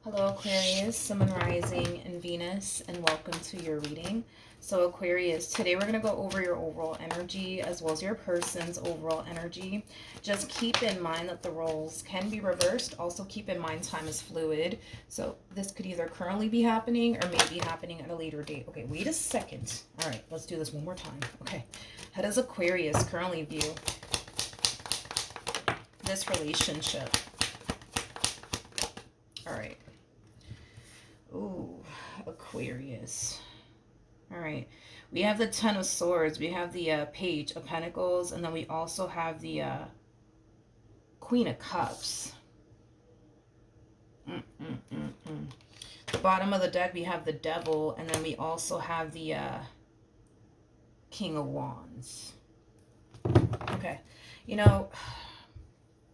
Hello Aquarius, Sun, Moon, Rising, and Venus, and welcome to your reading. So Aquarius, today we're going to go over your overall energy as well as your person's overall energy. Just keep in mind that the roles can be reversed. Also keep in mind time is fluid. So this could either currently be happening or may be happening at a later date. Okay, wait a second. All right, let's do this one more time. Okay, how does Aquarius currently view this relationship? All right. Ooh, Aquarius. All right. We have the Ten of Swords. We have the Page of Pentacles. And then we also have the Queen of Cups. The bottom of the deck, we have the Devil. And then we also have the King of Wands. Okay. You know,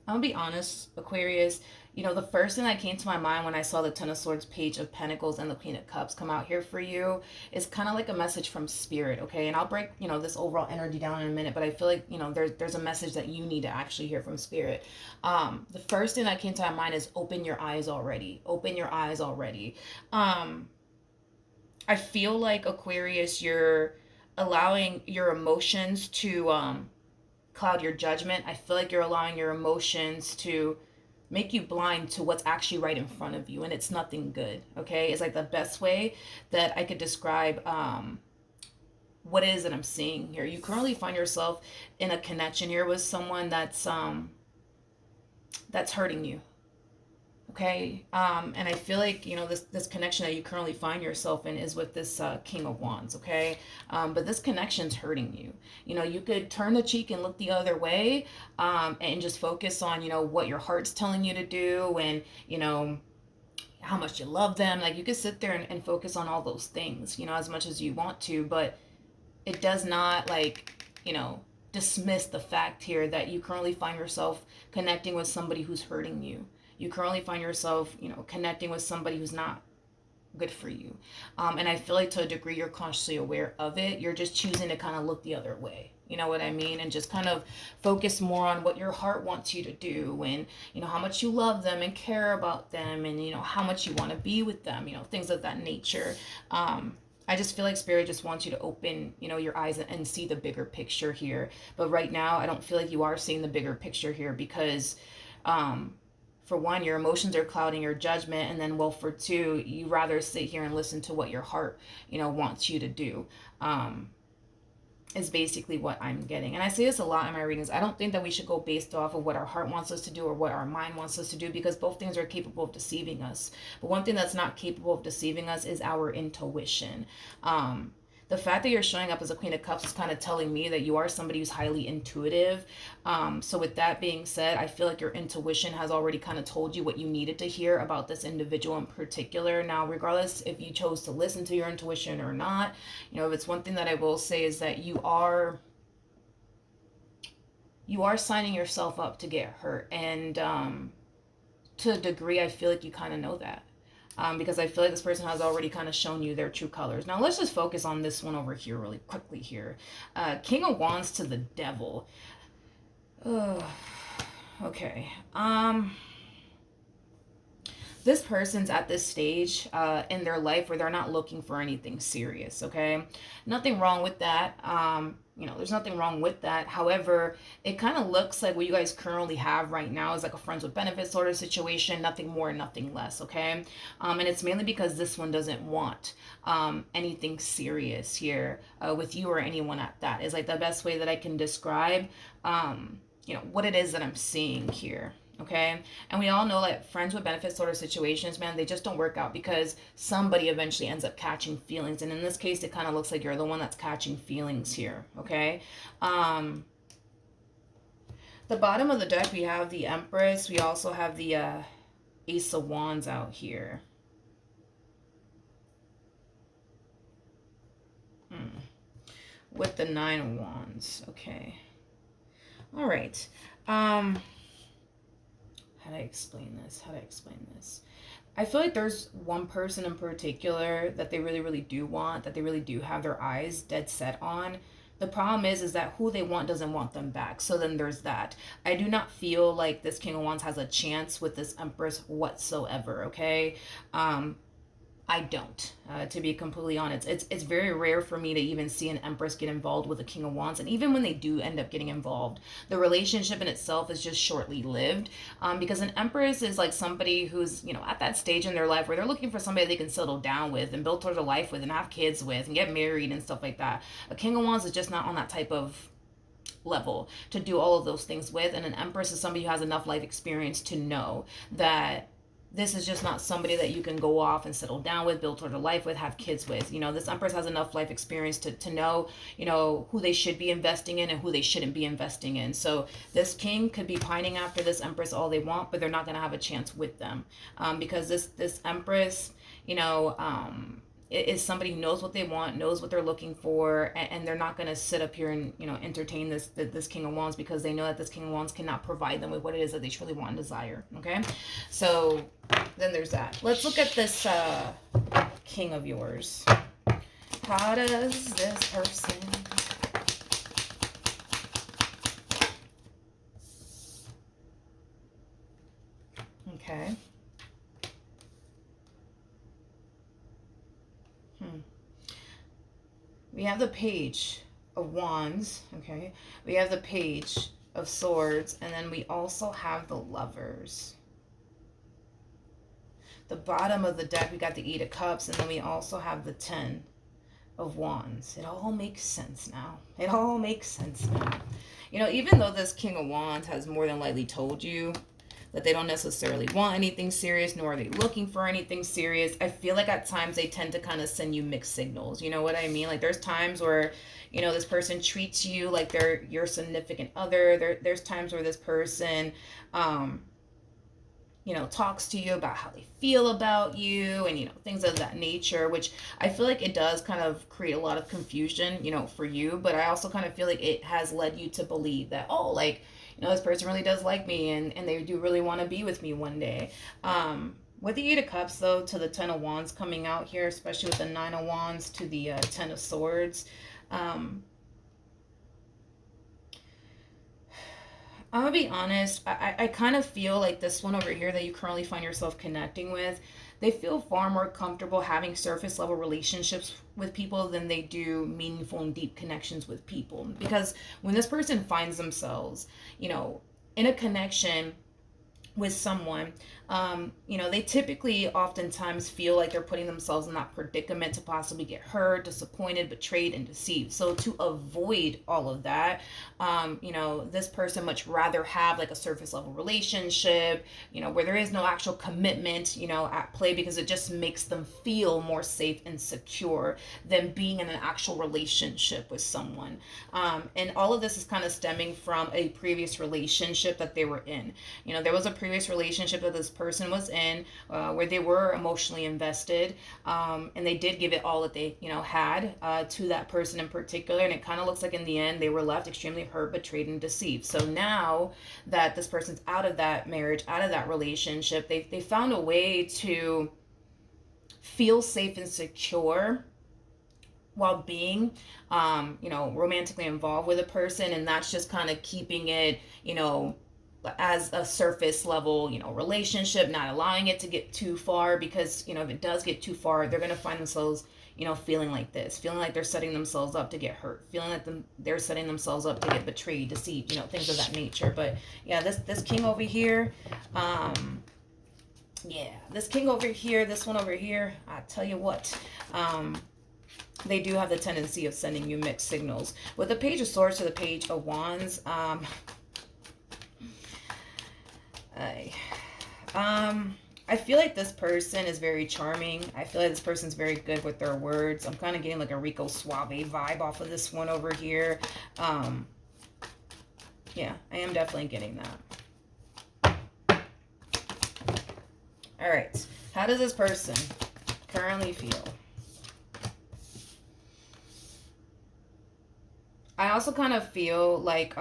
I'm going to be honest, Aquarius. You know, the first thing that came to my mind when I saw the Ten of Swords, Page of Pentacles, and the Queen of Cups come out here for you is kind of like a message from Spirit, okay? And I'll break, you know, this overall energy down in a minute, but I feel like, you know, there's a message that you need to actually hear from Spirit. The first thing that came to my mind is open your eyes already. Open your eyes already. I feel like, Aquarius, you're allowing your emotions to cloud your judgment. I feel like you're allowing your emotions to make you blind to what's actually right in front of you, and it's nothing good. Okay, it's like the best way that I could describe what it is that I'm seeing here. You currently find yourself in a connection here with someone that's hurting you. Okay, and I feel like, you know, this connection that you currently find yourself in is with this King of Wands. Okay, but this connection's hurting you. You know, you could turn the cheek and look the other way, and just focus on, you know, what your heart's telling you to do, and, you know, how much you love them. Like, you could sit there and focus on all those things, you know, as much as you want to, but it does not, like, you know, dismiss the fact here that you currently find yourself connecting with somebody who's hurting you. You currently find yourself, you know, connecting with somebody who's not good for you. And I feel like to a degree you're consciously aware of it. You're just choosing to kind of look the other way. You know what I mean? And just kind of focus more on what your heart wants you to do, and, you know, how much you love them and care about them, and, you know, how much you want to be with them, you know, things of that nature. I just feel like Spirit just wants you to open, you know, your eyes and see the bigger picture here. But right now, I don't feel like you are seeing the bigger picture here because, for one, your emotions are clouding your judgment, and then, well, for two, you rather sit here and listen to what your heart, you know, wants you to do. Is basically what I'm getting. And I say this a lot in my readings. I don't think that we should go based off of what our heart wants us to do or what our mind wants us to do, because both things are capable of deceiving us. But one thing that's not capable of deceiving us is our intuition. The fact that you're showing up as a Queen of Cups is kind of telling me that you are somebody who's highly intuitive. So with that being said, I feel like your intuition has already kind of told you what you needed to hear about this individual in particular. Now, regardless if you chose to listen to your intuition or not, you know, if it's one thing that I will say is that you are signing yourself up to get hurt. And to a degree, I feel like you kind of know that. Because I feel like this person has already kind of shown you their true colors. Now, let's just focus on this one over here really quickly here. King of Wands to the Devil. Okay. This person's at this stage in their life where they're not looking for anything serious, okay? Nothing wrong with that. You know, there's nothing wrong with that. However, it kind of looks like what you guys currently have right now is like a friends with benefits sort of situation, nothing more, nothing less, okay? And it's mainly because this one doesn't want anything serious here with you or anyone at that. Is like the best way that I can describe, you know, what it is that I'm seeing here. Okay, and we all know that friends with benefits sort of situations, man, they just don't work out because somebody eventually ends up catching feelings, and in this case it kind of looks like you're the one that's catching feelings here. Okay, the bottom of the deck, we have the Empress. We also have the Ace of Wands out here. With the Nine of Wands. Okay, all right. How do I explain this? I feel like there's one person in particular that they really, really do want, that they really do have their eyes dead set on. The problem is that who they want doesn't want them back. So then there's that. I do not feel like this King of Wands has a chance with this Empress whatsoever, okay? I don't, to be completely honest. It's very rare for me to even see an Empress get involved with a King of Wands. And even when they do end up getting involved, the relationship in itself is just shortly lived. Because an Empress is like somebody who's, you know, at that stage in their life where they're looking for somebody they can settle down with and build towards a life with and have kids with and get married and stuff like that. A King of Wands is just not on that type of level to do all of those things with. And an Empress is somebody who has enough life experience to know that this is just not somebody that you can go off and settle down with, build toward a life with, have kids with. You know, this Empress has enough life experience to know, you know, who they should be investing in and who they shouldn't be investing in. So this King could be pining after this Empress all they want, but they're not going to have a chance with them. Because this Empress, you know, is somebody who knows what they want, knows what they're looking for, and they're not going to sit up here and, you know, entertain this King of Wands because they know that this King of Wands cannot provide them with what it is that they truly want and desire. Okay, so then there's that. Let's look at this King of yours. How does this person okay. We have the Page of Wands, okay? We have the Page of Swords, and then we also have the Lovers. The bottom of the deck, we got the Eight of Cups, and then we also have the Ten of Wands. It all makes sense now. It all makes sense now. You know, even though this King of Wands has more than likely told you that they don't necessarily want anything serious, nor are they looking for anything serious, I feel like at times they tend to kind of send you mixed signals. You know what I mean? Like there's times where, you know, this person treats you like they're your significant other. There's times where this person, you know, talks to you about how they feel about you and, you know, things of that nature, which I feel like it does kind of create a lot of confusion, you know, for you. But I also kind of feel like it has led you to believe that, oh, like, you know, this person really does like me and they do really want to be with me one day. With the Eight of Cups, though, to the Ten of Wands coming out here, especially with the Nine of Wands to the Ten of Swords, I'm gonna be honest, I kind of feel like this one over here that you currently find yourself connecting with, they feel far more comfortable having surface level relationships with people than they do meaningful and deep connections with people. Because when this person finds themselves, you know, in a connection with someone, you know, they typically oftentimes feel like they're putting themselves in that predicament to possibly get hurt, disappointed, betrayed, and deceived. So to avoid all of that, you know, this person much rather have like a surface level relationship, you know, where there is no actual commitment, you know, at play, because it just makes them feel more safe and secure than being in an actual relationship with someone. And all of this is kind of stemming from a previous relationship that they were in. You know, there was a previous relationship that this person was in where they were emotionally invested, and they did give it all that they, you know, had to that person in particular, and it kind of looks like in the end they were left extremely hurt, betrayed, and deceived. So now that this person's out of that marriage, out of that relationship, they found a way to feel safe and secure while being, you know, romantically involved with a person, and that's just kind of keeping it, you know, as a surface level, you know, relationship, not allowing it to get too far, because, you know, if it does get too far, they're going to find themselves, you know, feeling like this, feeling like they're setting themselves up to get hurt, feeling like they're setting themselves up to get betrayed, deceived, you know, things of that nature. But yeah, this King over here, yeah, this King over here, this one over here, I tell you what, they do have the tendency of sending you mixed signals. With the Page of Swords to the Page of Wands, I feel like this person is very charming. I feel like this person's very good with their words. I'm kind of getting like a Rico Suave vibe off of this one over here. Yeah, I am definitely getting that. All right. How does this person currently feel? I also kind of feel like,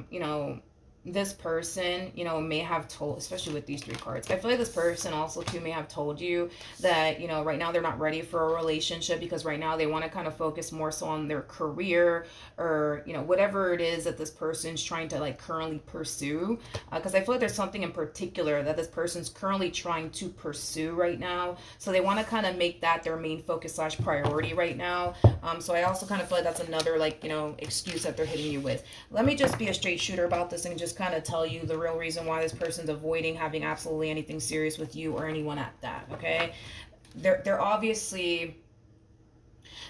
you know, this person, you know, may have told, especially with these three cards, I feel like this person also too may have told you that, you know, right now they're not ready for a relationship because right now they want to kind of focus more so on their career, or, you know, whatever it is that this person's trying to like currently pursue. Because I feel like there's something in particular that this person's currently trying to pursue right now. So they want to kind of make that their main focus slash priority right now. So I also kind of feel like that's another, like, you know, excuse that they're hitting you with. Let me just be a straight shooter about this and just kind of tell you the real reason why this person's avoiding having absolutely anything serious with you or anyone at that. Okay, they're obviously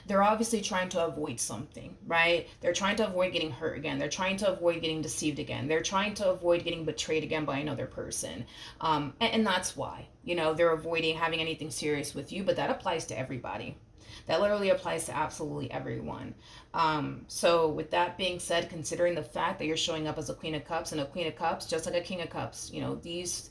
trying to avoid something, right? They're trying to avoid getting hurt again. They're trying to avoid getting deceived again. They're trying to avoid getting betrayed again by another person. And that's why, you know, they're avoiding having anything serious with you, but that applies to everybody. That literally applies to absolutely everyone. So with that being said, considering the fact that you're showing up as a Queen of Cups, and a Queen of Cups, just like a King of Cups, you know, these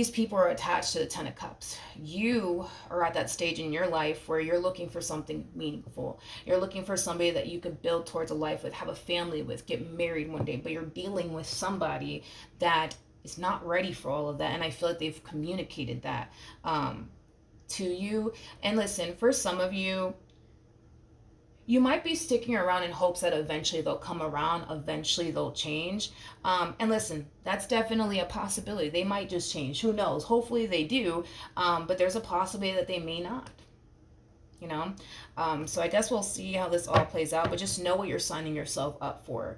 people are attached to the Ten of Cups. You are at that stage in your life where you're looking for something meaningful. You're looking for somebody that you could build towards a life with, have a family with, get married one day, but you're dealing with somebody that is not ready for all of that. And I feel like they've communicated that to you. And listen, for some of you, you might be sticking around in hopes that eventually they'll come around, eventually they'll change. And listen, that's definitely a possibility. They might just change. Who knows? Hopefully they do. But there's a possibility that they may not. You know? So I guess we'll see how this all plays out. But just know what you're signing yourself up for,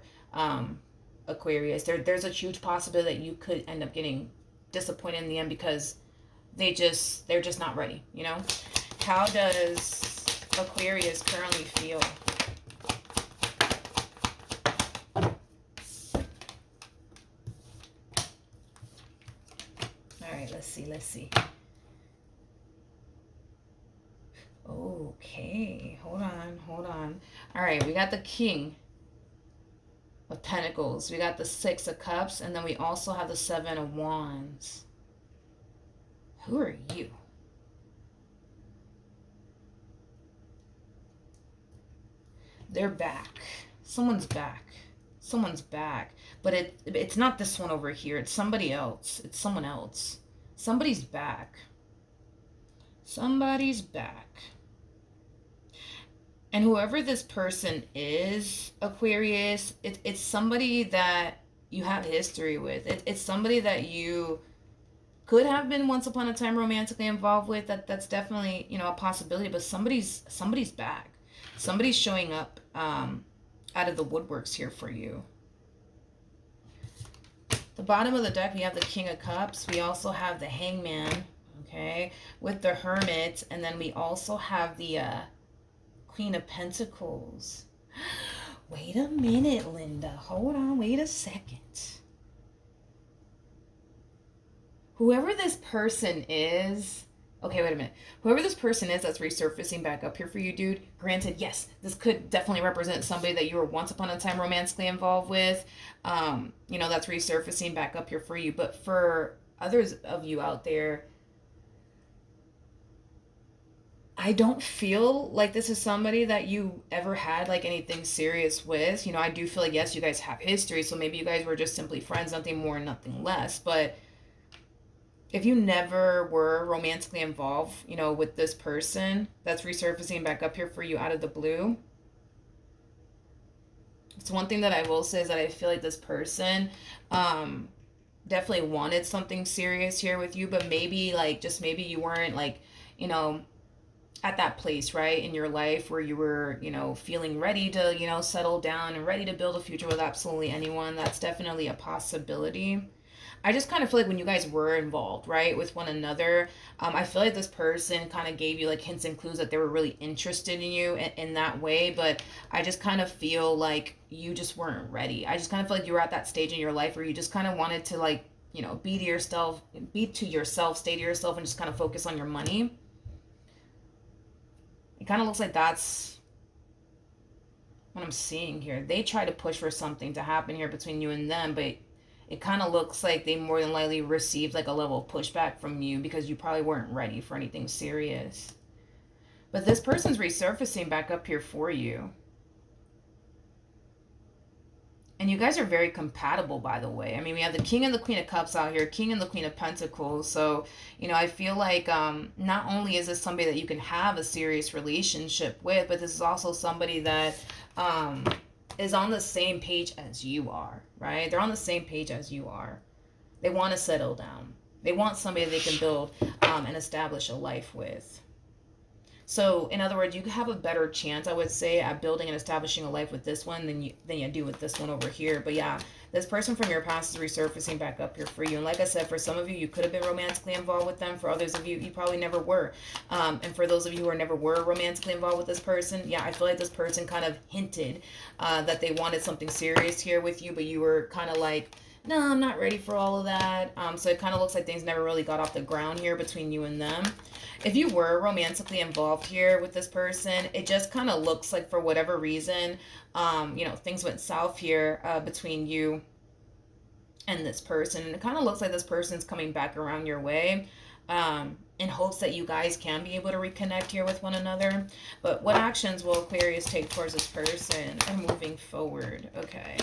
Aquarius. There's a huge possibility that you could end up getting disappointed in the end because they're just not ready, you know? How does Aquarius currently feel? All right, let's see. Okay, hold on. All right, we got the King of Pentacles. We got the Six of Cups, and then we also have the Seven of Wands. Who are you? They're back. Someone's back. Someone's back. But it's not this one over here. It's somebody else. It's someone else. Somebody's back. Somebody's back. And whoever this person is, Aquarius, it's somebody that you have history with. It's somebody that you could have been once upon a time romantically involved with. That's definitely, you know, a possibility. But somebody's back. Somebody's showing up out of the woodworks here for you. The bottom of the deck, we have the King of Cups. We also have the Hangman, okay, with the Hermit. And then we also have the Queen of Pentacles. Wait a minute, Linda. Hold on. Wait a second. Whoever this person is... Okay, wait a minute. Whoever this person is that's resurfacing back up here for you, dude, granted, yes, this could definitely represent somebody that you were once upon a time romantically involved with, you know, that's resurfacing back up here for you. But for others of you out there, I don't feel like this is somebody that you ever had like anything serious with. You know, I do feel like, yes, you guys have history, so maybe you guys were just simply friends, nothing more, nothing less. But if you never were romantically involved, you know, with this person that's resurfacing back up here for you out of the blue, it's one thing that I will say is that I feel like this person definitely wanted something serious here with you, but maybe like just maybe you weren't like, you know, at that place, right, in your life where you were, you know, feeling ready to, you know, settle down and ready to build a future with absolutely anyone. That's definitely a possibility. I just kind of feel like when you guys were involved, right, with one another, I feel like this person kind of gave you like hints and clues that they were really interested in you in that way. But I just kind of feel like you just weren't ready. I just kind of feel like you were at that stage in your life where you just kind of wanted to, like, you know, be to yourself, stay to yourself, and just kind of focus on your money. It kind of looks like that's what I'm seeing here. They try to push for something to happen here between you and them, but it kind of looks like they more than likely received like a level of pushback from you because you probably weren't ready for anything serious. But this person's resurfacing back up here for you. And you guys are very compatible, by the way. I mean, we have the King and the Queen of Cups out here, King and the Queen of Pentacles. So, I feel like not only is this somebody that you can have a serious relationship with, but this is also somebody that is on the same page as you are, right? They're on the same page as you are. They want to settle down. They want somebody they can build and establish a life with. So, in other words, you have a better chance, I would say, at building and establishing a life with this one than you do with this one over here. But yeah, this person from your past is resurfacing back up here for you. And like I said, for some of you, you could have been romantically involved with them. For others of you, you probably never were. And for those of you who never were romantically involved with this person, yeah, I feel like this person kind of hinted that they wanted something serious here with you, but you were kind of like, no, I'm not ready for all of that. So it kind of looks like things never really got off the ground here between you and them. If you were romantically involved here with this person, it just kind of looks like for whatever reason, things went south here between you and this person. And it kind of looks like this person's coming back around your way in hopes that you guys can be able to reconnect here with one another. But what actions will Aquarius take towards this person and moving forward? Okay.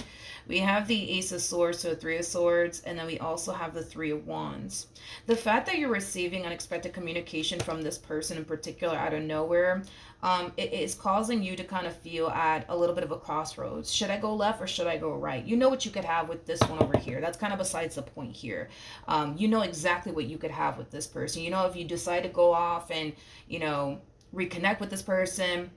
We have the Ace of Swords, so 3 of Swords, and then we also have the 3 of Wands. The fact that you're receiving unexpected communication from this person in particular out of nowhere, it is causing you to kind of feel at a little bit of a crossroads. Should I go left or should I go right? You know what you could have with this one over here. That's kind of besides the point here. You know exactly what you could have with this person. You know, if you decide to go off and, reconnect with this person,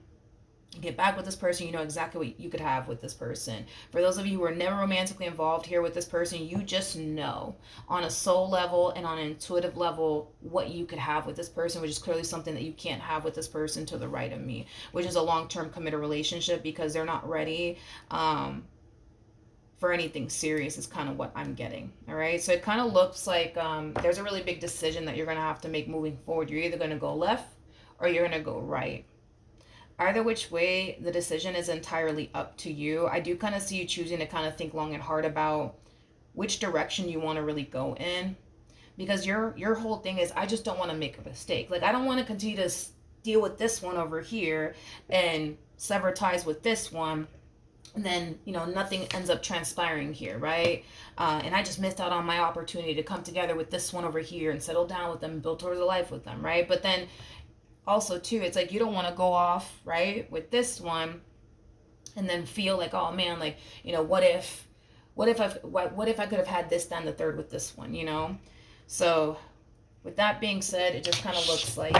get back with this person, you know exactly what you could have with this person. For those of you who are never romantically involved here with this person, you just know on a soul level and on an intuitive level what you could have with this person, which is clearly something that you can't have with this person to the right of me, which is a long-term committed relationship, because they're not ready for anything serious is kind of what I'm getting. All right, so it kind of looks like there's a really big decision that you're going to have to make moving forward. You're either going to go left or you're going to go right. Either which way, the decision is entirely up to you. I do kind of see you choosing to kind of think long and hard about which direction you want to really go in, because your whole thing is, I just don't want to make a mistake. Like, I don't want to continue to deal with this one over here and sever ties with this one, and then, nothing ends up transpiring here, right? And I just missed out on my opportunity to come together with this one over here and settle down with them and build towards a life with them, right? But then also too, it's like you don't want to go off, right, with this one and then feel like, oh man, like, what if I could have had this, then the third with this one, So with that being said, it just kind of looks like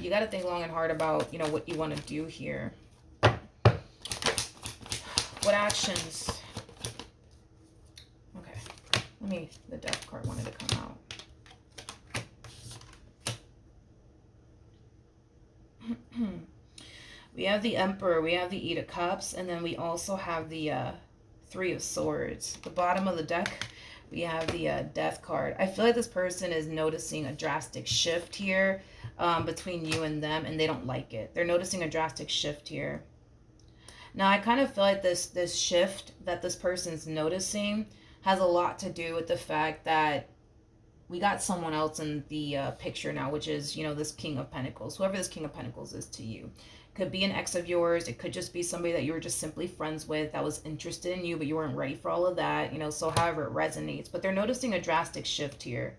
you got to think long and hard about, what you want to do here. What actions? Okay, the Death card wanted to come out. We have the Emperor, we have the 8 of Cups, and then we also have the 3 of Swords. The bottom of the deck, we have the Death card. I feel like this person is noticing a drastic shift here between you and them, and they don't like it. They're noticing a drastic shift here. Now, I kind of feel like this shift that this person's noticing has a lot to do with the fact that we got someone else in the picture now, which is, this King of Pentacles. Whoever this King of Pentacles is to you. Could be an ex of yours. It could just be somebody that you were just simply friends with that was interested in you, but you weren't ready for all of that, so however it resonates. But they're noticing a drastic shift here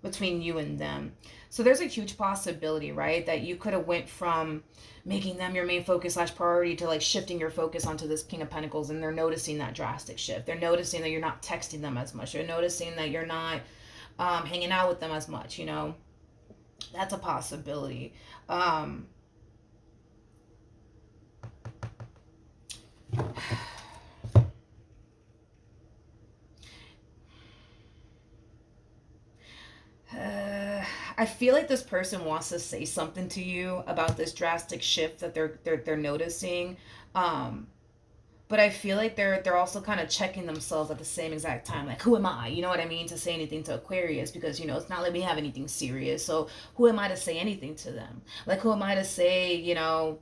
between you and them. So there's a huge possibility, right, that you could have went from making them your main focus / priority to like shifting your focus onto this King of Pentacles, and they're noticing that drastic shift. They're noticing that you're not texting them as much. They're noticing that you're not hanging out with them as much, That's a possibility. I feel like this person wants to say something to you about this drastic shift that they're noticing. But I feel like they're also kind of checking themselves at the same exact time. Like, who am I? You know what I mean? To say anything to Aquarius, because, it's not like we have anything serious. So who am I to say anything to them? Like, who am I to say,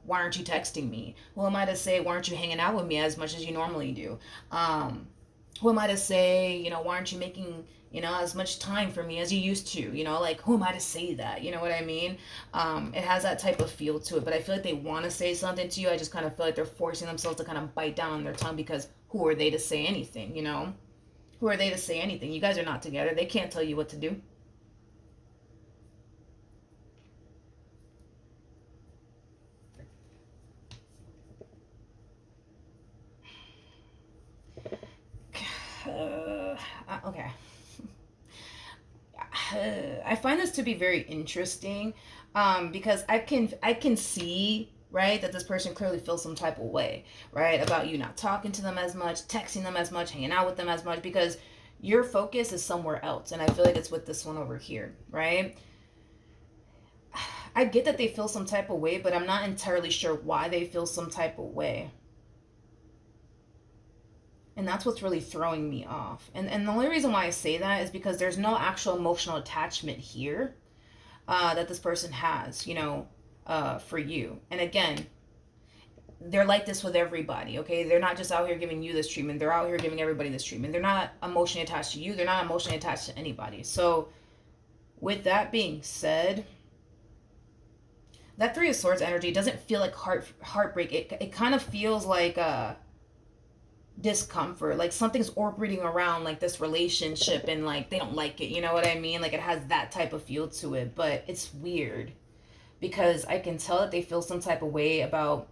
why aren't you texting me? Who am I to say, why aren't you hanging out with me as much as you normally do? Who am I to say, why aren't you making, as much time for me as you used to, like, who am I to say that? You know what I mean? It has that type of feel to it, but I feel like they want to say something to you. I just kind of feel like they're forcing themselves to kind of bite down on their tongue, because who are they to say anything, Who are they to say anything? You guys are not together. They can't tell you what to do. Okay. I find this to be very interesting, because I can see, right, that this person clearly feels some type of way, right, about you not talking to them as much, texting them as much, hanging out with them as much, because your focus is somewhere else, and I feel like it's with this one over here, right? I get that they feel some type of way, but I'm not entirely sure why they feel some type of way. And that's what's really throwing me off. And the only reason why I say that is because there's no actual emotional attachment here, that this person has, for you. And again, they're like this with everybody, okay? They're not just out here giving you this treatment. They're out here giving everybody this treatment. They're not emotionally attached to you. They're not emotionally attached to anybody. So with that being said, that Three of Swords energy doesn't feel like heartbreak. It kind of feels like discomfort, like something's orbiting around like this relationship, and like they don't like it, you know what I mean? Like it has that type of feel to it. But it's weird, because I can tell that they feel some type of way about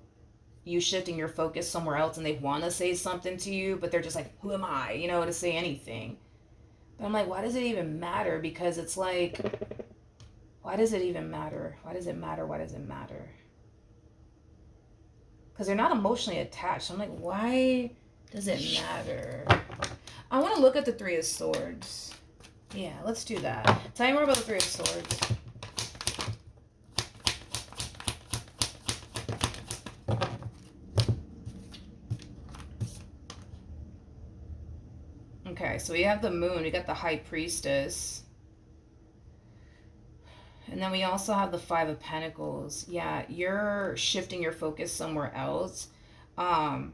you shifting your focus somewhere else, and they want to say something to you, but they're just like, who am I, to say anything? But I'm like, why does it even matter? Because it's like, why does it even matter? Why does it matter? Why does it matter? Because they're not emotionally attached. I'm like, why does it matter? I want to look at the Three of Swords. Yeah, let's do that. Tell me more about the Three of Swords. Okay, so we have the Moon. We got the High Priestess. And then we also have the Five of Pentacles. Yeah, you're shifting your focus somewhere else. And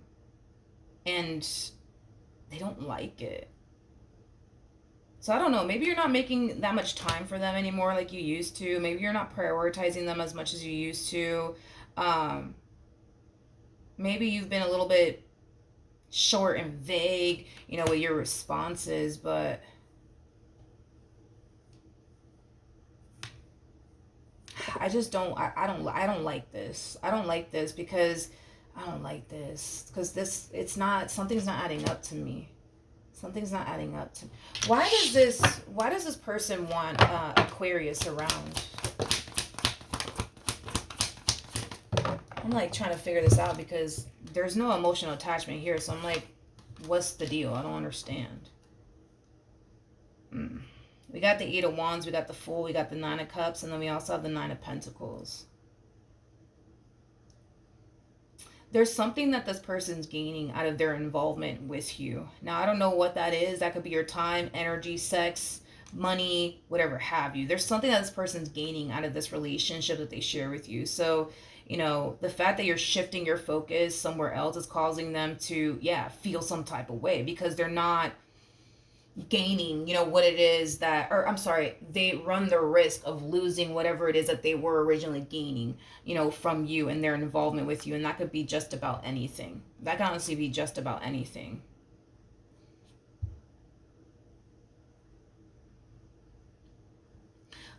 they don't like it. So I don't know, maybe you're not making that much time for them anymore like you used to. Maybe you're not prioritizing them as much as you used to. Maybe you've been a little bit short and vague, with your responses, but I just don't, I don't like this. I don't like this because it's not, something's not adding up to me. Something's not adding up to me. Why does this person want Aquarius around? I'm like trying to figure this out, because there's no emotional attachment here. So I'm like, what's the deal? I don't understand. We got the Eight of Wands, we got the Fool, we got the Nine of Cups, and then we also have the Nine of Pentacles. There's something that this person's gaining out of their involvement with you. Now, I don't know what that is. That could be your time, energy, sex, money, whatever have you. There's something that this person's gaining out of this relationship that they share with you. So, the fact that you're shifting your focus somewhere else is causing them to, feel some type of way, because they're not gaining, what it is that, or I'm sorry, they run the risk of losing whatever it is that they were originally gaining, from you and their involvement with you. And that could be just about anything. That can honestly be just about anything.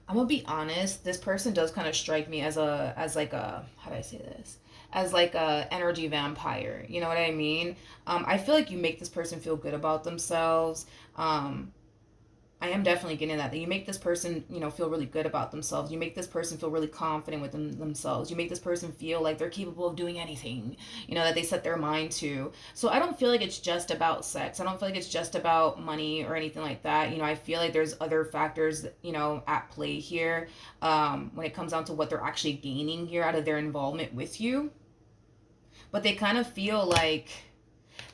I'm gonna be honest, this person does kind of strike me as like a, how do I say this? As like a energy vampire. You know what I mean? I feel like you make this person feel good about themselves. I am definitely getting that you make this person, feel really good about themselves. You make this person feel really confident with themselves. You make this person feel like they're capable of doing anything, that they set their mind to. So I don't feel like it's just about sex. I don't feel like it's just about money or anything like that. I feel like there's other factors, at play here, when it comes down to what they're actually gaining here out of their involvement with you. But they kind of feel like,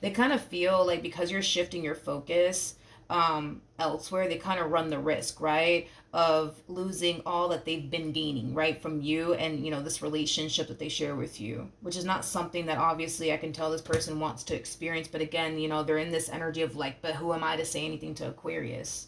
because you're shifting your focus elsewhere, they kind of run the risk, right, of losing all that they've been gaining, right, from you and, this relationship that they share with you, which is not something that obviously I can tell this person wants to experience. But again, they're in this energy of like, but who am I to say anything to Aquarius?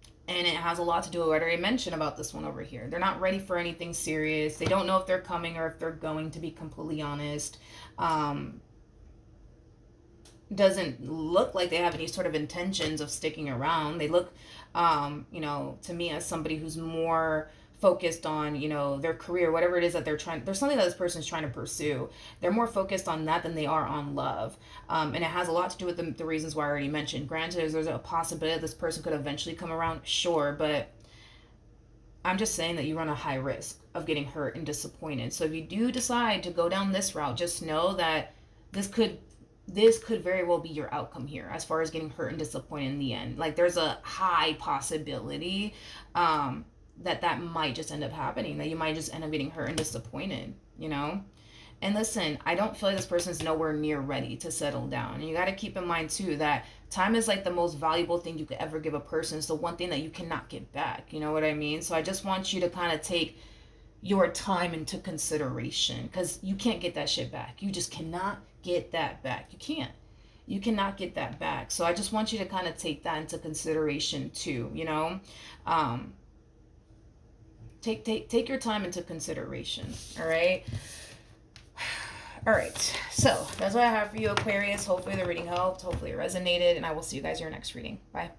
And it has a lot to do with what I already mentioned about this one over here. They're not ready for anything serious. They don't know if they're coming or if they're going, to be completely honest. Um, doesn't look like they have any sort of intentions of sticking around. They look, to me as somebody who's more focused on, their career, whatever it is that they're trying. There's something that this person's trying to pursue. They're more focused on that than they are on love. And it has a lot to do with the reasons why I already mentioned. Granted, there's a possibility that this person could eventually come around, sure, but I'm just saying that you run a high risk of getting hurt and disappointed. So if you do decide to go down this route, just know that this could this could very well be your outcome here as far as getting hurt and disappointed in the end. Like there's a high possibility that might just end up happening, that you might just end up getting hurt and disappointed. And listen, I don't feel like this person's nowhere near ready to settle down. And you got to keep in mind too that time is like the most valuable thing you could ever give a person. It's the one thing that you cannot get back. You know what I mean? So I just want you to kind of take your time into consideration, because you can't get that shit back. You just cannot get that back. You can't. You cannot get that back. So I just want you to kind of take that into consideration too. Um, take your time into consideration. All right. All right, so that's what I have for you, Aquarius. Hopefully the reading helped. Hopefully it resonated, and I will see you guys in your next reading. Bye.